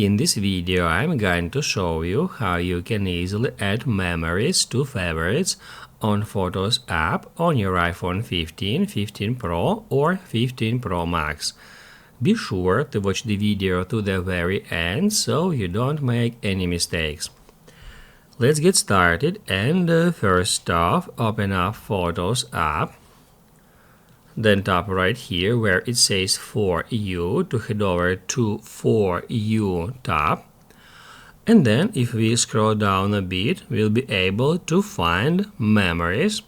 In this video, I'm going to show you how you can easily add memories to favorites on Photos app on your iPhone 15, 15 Pro or 15 Pro Max. Be sure to watch the video to the very end so you don't make any mistakes. Let's get started, and first off, open up Photos app. Then tap right here where it says For You to head over to For You tab. And then if we scroll down a bit, we'll be able to find Memories.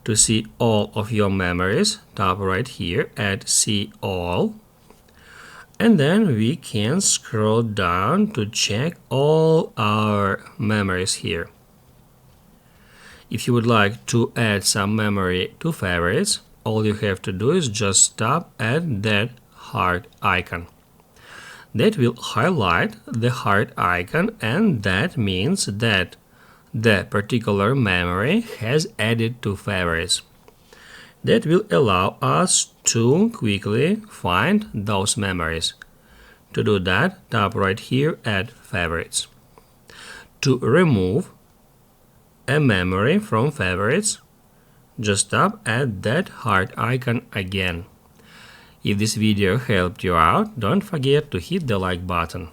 To see all of your memories, tap right here at See All. And then we can scroll down to check all our memories here. If you would like to add some memory to favorites, all you have to do is just tap at that heart icon. That will highlight the heart icon, and that means that the particular memory has added to favorites. That will allow us to quickly find those memories. To do that, tap right here at Favorites. To remove a memory from favorites, just tap at that heart icon again. If this video helped you out, don't forget to hit the like button.